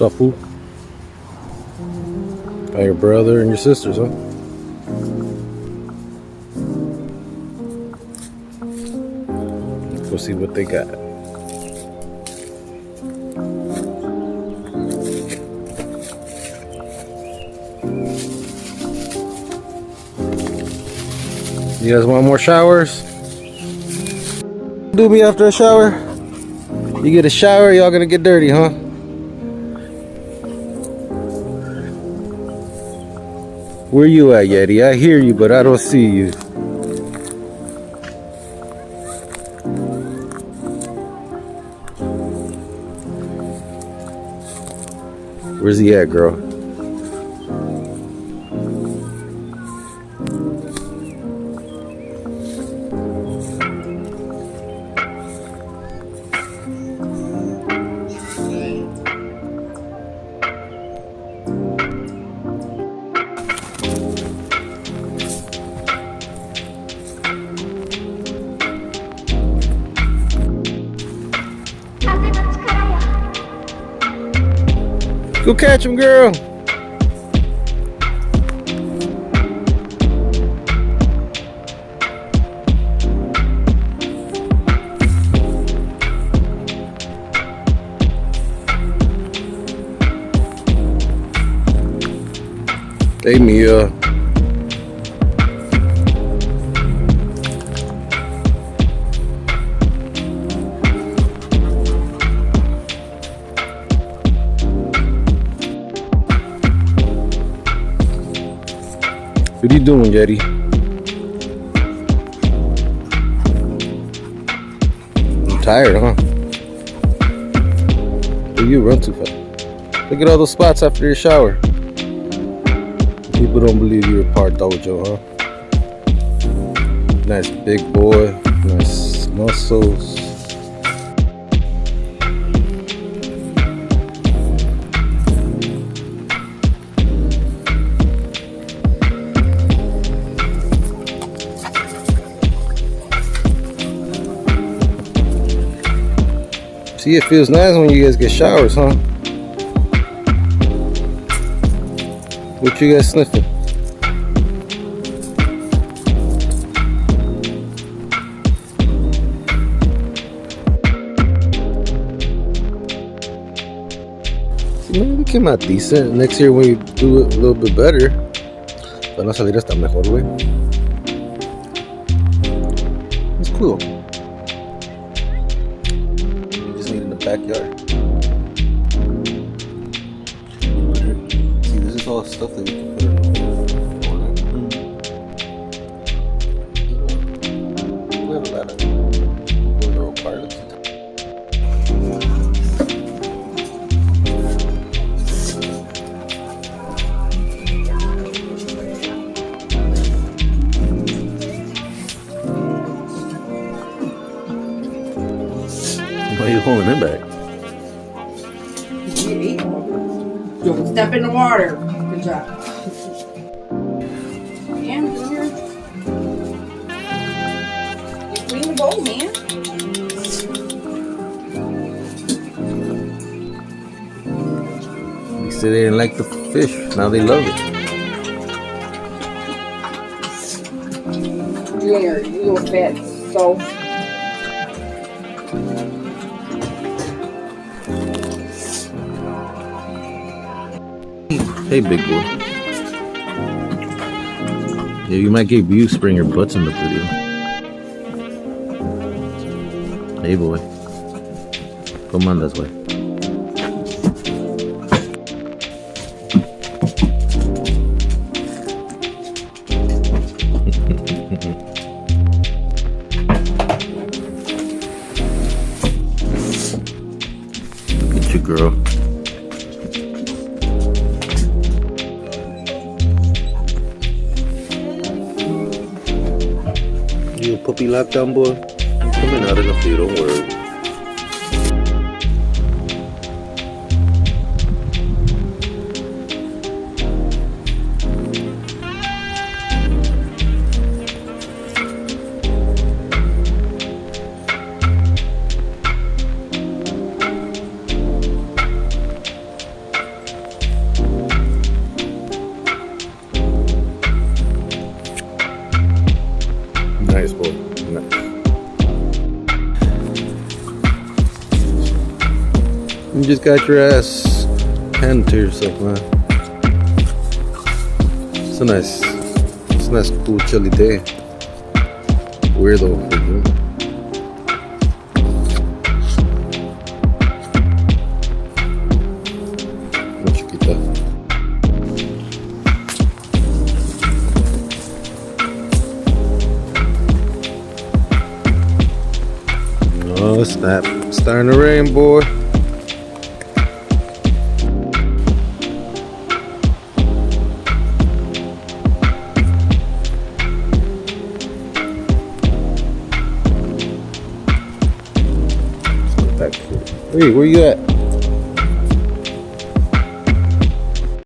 What's up, fool? Got your brother and your sisters, huh? Let's go see what they got. You guys want more showers? Do me after a shower? You get a shower, y'all gonna get dirty, huh? Where you at, Yeti? I hear you, but I don't see you. Where's he at, girl? Go catch him, girl. Hey, Mia. What are you doing, Yeti? I'm tired, huh? Oh, you run too fast. Look at all those spots after your shower. People don't believe you're a part dojo, huh? Nice big boy, nice muscles. See, it feels nice when you guys get showers, huh? What you guys sniffing? See, man, we came out decent. Next year when you do it a little bit better, van a salir hasta mejor, güey. It's cool. Backyard. See, this is all stuff that we can put in the corner. We have a lot of little pilots. Why are you holding him back? Don't step in the water. Good job. Man, come here. You clean the bowl, man. They said they didn't like the fish. Now they love it. Junior, you little fat. So. Hey, big boy. Yeah, you might get views bring your butts in the video. Hey, boy. Come on this way. Look at you, girl. You a puppy lockdown boy? I'm coming out in a few, don't worry. just got your ass handed to yourself, man. It's a nice cool chilly day. Weirdo for you. Una chiquita. Oh snap! It's starting to rain, boy. Hey, where you at?